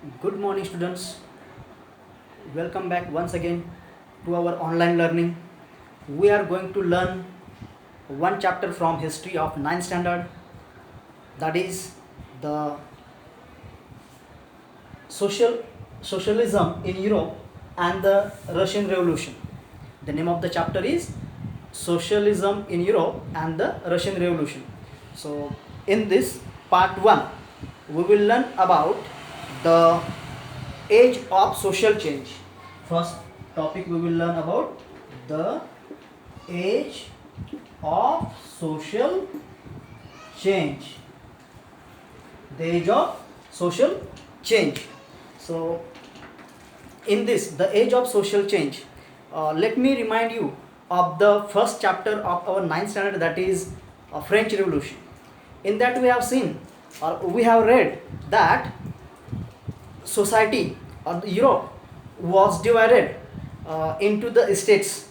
Good morning, students. Welcome back once again to our online learning. We are going to learn one chapter from history of ninth standard, that is the social socialism in Europe and the Russian Revolution. The name of the chapter is Socialism in Europe and the Russian Revolution. So, in this part 1, we will learn about the age of social change. First topic we will learn about the age of social change. The age of social change. So, in this, the age of social change, let me remind you of the first chapter of our ninth standard, that is French Revolution. In that we have seen, or we have read, that society or Europe was divided into the states.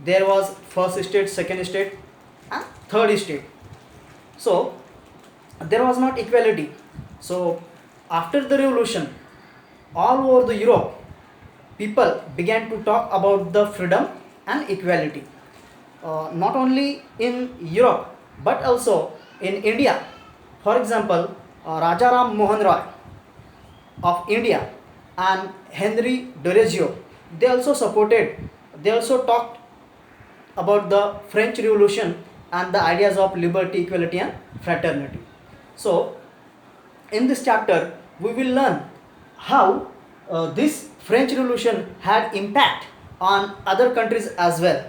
There was first state, second state, and third state. So there was not equality. So after the revolution, all over the Europe, people began to talk about the freedom and equality. Not only in Europe but also in India. For example, Raja Ram Mohan Roy of India and Henry Doreggio, they also supported, they also talked about the French Revolution and the ideas of liberty, equality, and fraternity. So, in this chapter, we will learn how this French Revolution had impact on other countries as well.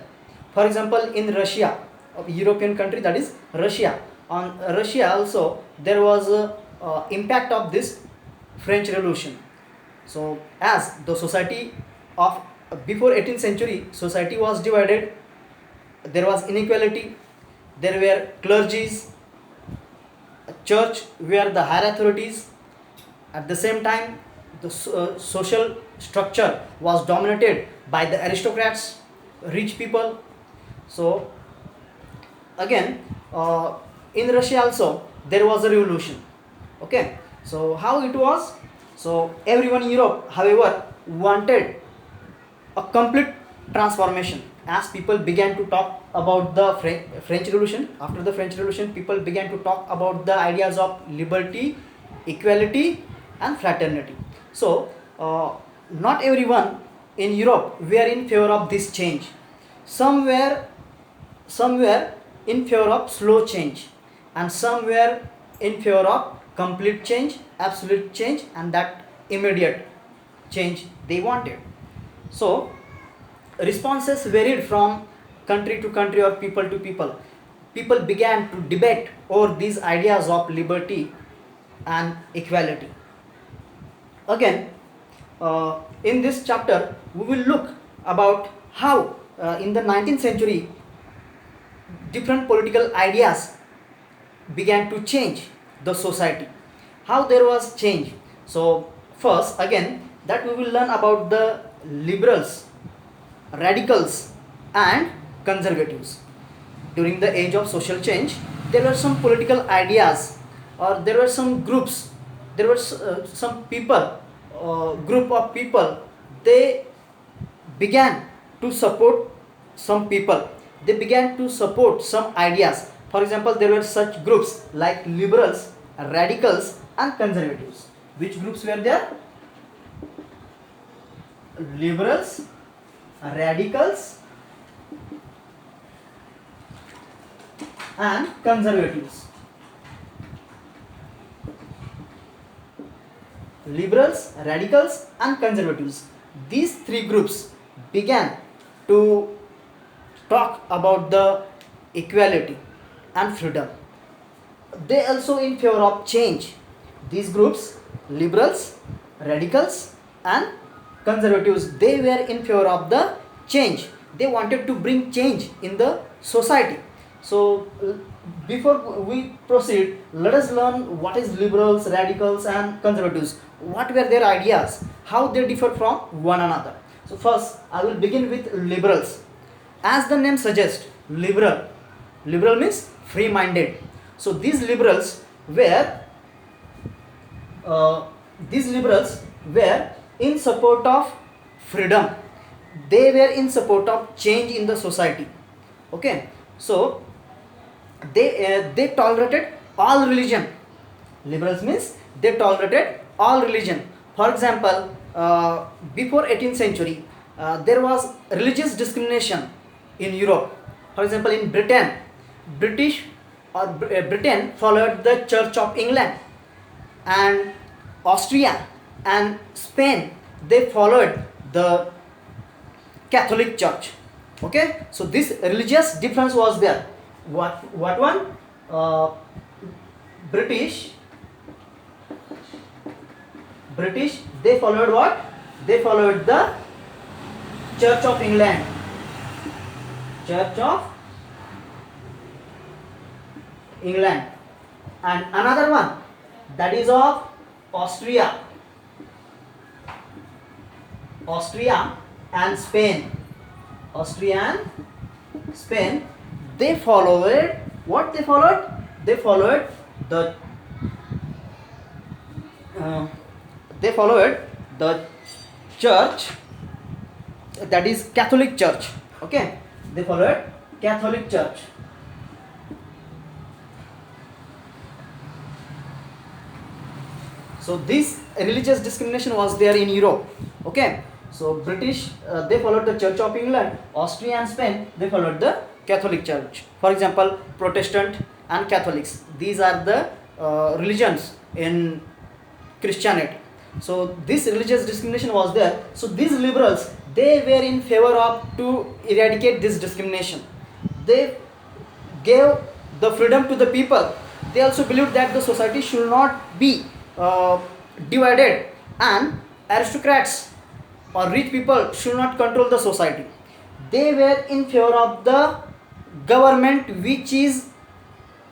For example, in Russia, a European country, that is Russia. On Russia also there was a impact of this French Revolution. So, as the society of before 18th century, society was divided. There was inequality. There were clergies, church were the higher authorities. At the same time, the social structure was dominated by the aristocrats, rich people. So again, in Russia also there was a revolution. Okay, so how it was? So everyone in Europe, however, wanted a complete transformation. As people began to talk about the French Revolution, after the French Revolution, people began to talk about the ideas of liberty, equality, and fraternity. So, not everyone in Europe were in favor of this change. Some were in favor of slow change, and some were in favor of complete change, absolute change, and that immediate change they wanted. So responses varied from country to country or people to people. People began to debate over these ideas of liberty and equality. Again, in this chapter, we will look about how in the 19th century different political ideas began to change the society. How there was change. So, first, again, that we will learn about the liberals, radicals, and conservatives. During the age of social change, there were some political ideas, or there were some groups, there were some people, group of people, they began to support some people, they began to support some ideas. For example, there were such groups like liberals, radicals, and conservatives. Which groups were there? Liberals, radicals, and conservatives. Liberals, radicals, and conservatives. These three groups began to talk about the equality and freedom. They also in favor of change. These groups, liberals, radicals, and conservatives, they were in favor of the change. They wanted to bring change in the society. So before we proceed, let us learn what is liberals, radicals, and conservatives. What were their ideas? How they differ from one another? So first, I will begin with liberals. As the name suggests, liberal means free-minded. So these liberals were these liberals were in support of freedom. They were in support of change in the society. Okay, so they tolerated all religion. Liberals means they tolerated all religion. For example, before 18th century, there was religious discrimination in Europe. For example, in Britain, Britain followed the Church of England, and Austria and Spain, they followed the Catholic Church. Okay, so this religious difference was there. What one? British, they followed what? They followed the Church of England. Church of England. And another one, that is of Austria and Spain. They followed what? They followed the church, that is Catholic Church. Okay, they followed Catholic Church. So this religious discrimination was there in Europe. Okay, so British, they followed the Church of England. Austria and Spain, they followed the Catholic Church. For example, Protestant and Catholics, these are the religions in Christianity. So this religious discrimination was there. So these liberals, they were in favor of to eradicate this discrimination. They gave the freedom to the people. They also believed that the society should not be divided, and aristocrats or rich people should not control the society. They were in favor of the government which is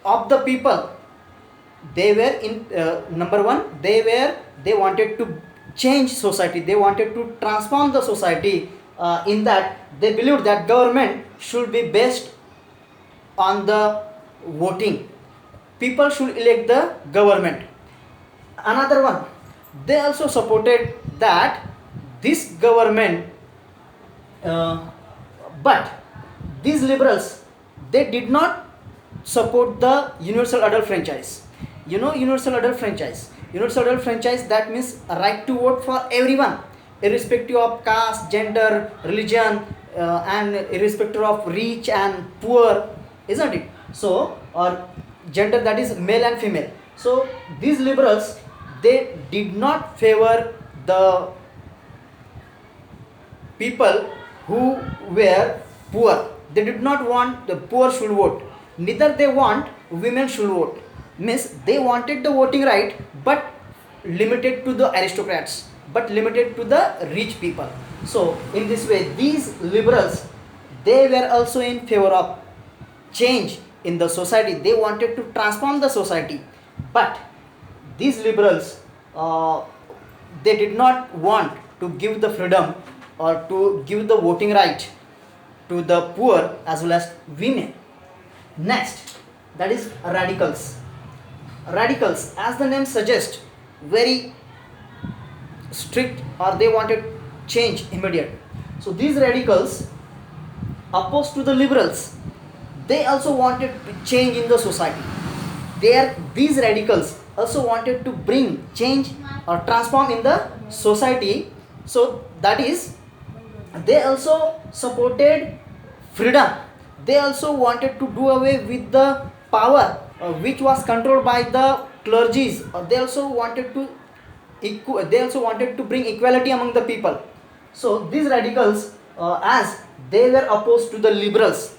of the people. They were in number one, they wanted to change society. They wanted to transform the society. In that, they believed that government should be based on the voting. People should elect the government. Another one, they also supported that this government, but these liberals, they did not support the universal adult franchise. You know, universal adult franchise, that means a right to vote for everyone, irrespective of caste, gender, religion, and irrespective of rich and poor, isn't it? So, or gender, that is male and female. So these liberals, they did not favor the people who were poor. They did not want the poor should vote. Neither they want women should vote. Means they wanted the voting right, but limited to the aristocrats, but limited to the rich people. So in this way, these liberals, they were also in favor of change in the society. They wanted to transform the society, but these liberals, they did not want to give the freedom or to give the voting right to the poor as well as women. Next, that is radicals. Radicals, as the name suggests, very strict, or they wanted change immediate. So these radicals, opposed to the liberals, they also wanted change in the society. These radicals also wanted to bring change or transform in the society. So that is, they also supported freedom. They also wanted to do away with the power which was controlled by the clergies. They also wanted to bring equality among the people. So these radicals, as they were opposed to the liberals,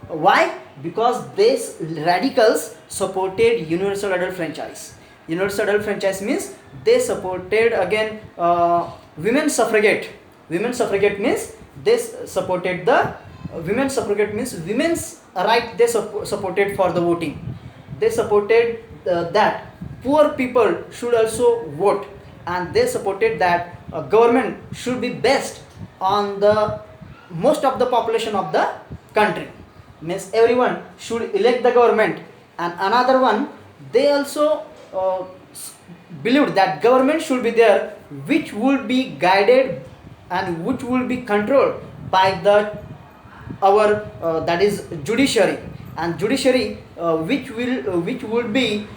Why? Because these radicals supported universal adult franchise. Universal adult franchise means they supported again women suffragette. Women suffragette means they supported the women suffragette means women's right. They supported for the voting. They supported that poor people should also vote, and they supported that government should be based on the most of the population of the country. Means everyone should elect the government. And another one, they also believed that government should be there, which would be guided and which will be controlled by the our that is judiciary, and judiciary which would be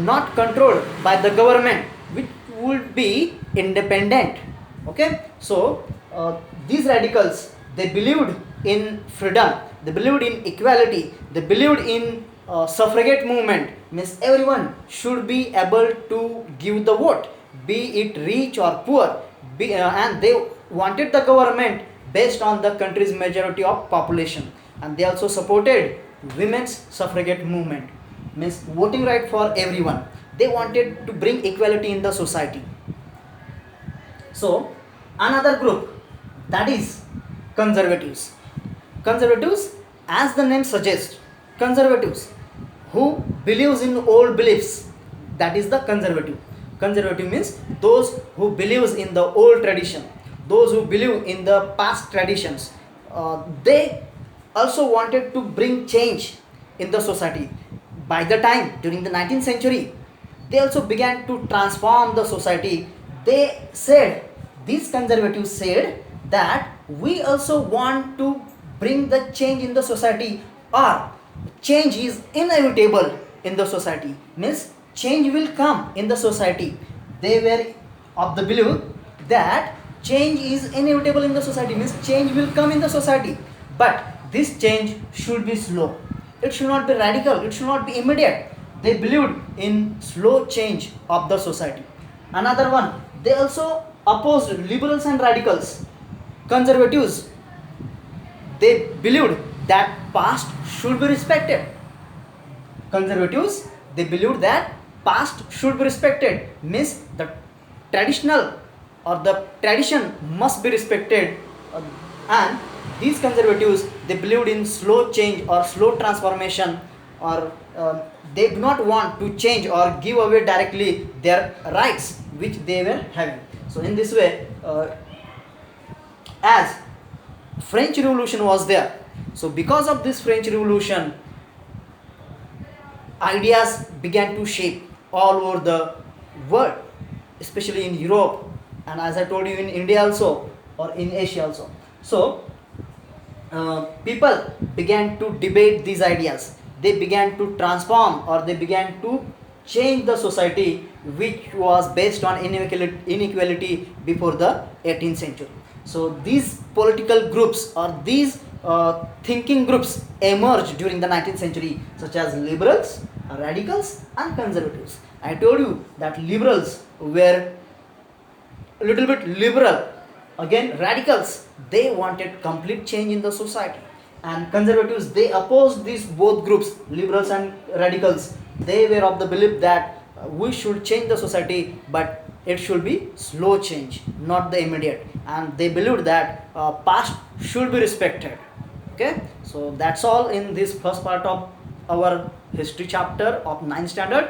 not controlled by the government, which would be independent. Okay, so these radicals, they believed in freedom, they believed in equality, they believed in suffragette movement, means everyone should be able to give the vote, be it rich or poor, and they wanted the government based on the country's majority of population. And they also supported women's suffragette movement, means voting right for everyone. They wanted to bring equality in the society. So another group, that is conservatives. Conservatives, as the name suggests, conservatives who believes in old beliefs, that is the conservative. Conservative means those who believes in the old tradition, those who believe in the past traditions. They also wanted to bring change in the society. By the time during the 19th century, they also began to transform the society. They said, these conservatives said that we also want to bring the change in the society, or change is inevitable in the society, means change will come in the society. They were of the belief that change is inevitable in the society, means change will come in the society, but this change should be slow, it should not be radical, it should not be immediate. They believed in slow change of the society. Another one, they also opposed liberals and radicals. Conservatives, they believed that past should be respected. Conservatives, they believed that past should be respected, means the traditional or the tradition must be respected. And these conservatives, they believed in slow change or slow transformation, or they do not want to change or give away directly their rights which they were having. So in this way, as French Revolution was there, so because of this French Revolution, ideas began to shape all over the world, especially in Europe, and as I told you, in India also, or in Asia also. So people began to debate these ideas, they began to transform, or they began to change the society which was based on inequality before the 18th century. So these political groups or these thinking groups emerged during the 19th century, such as liberals, radicals and conservatives. I told you that liberals were a little bit liberal. Again, radicals, they wanted complete change in the society. And conservatives, they opposed these both groups, liberals and radicals. They were of the belief that we should change the society, but it should be slow change, not the immediate. And they believed that past should be respected. Okay, so that's all in this first part of our history chapter of 9th standard.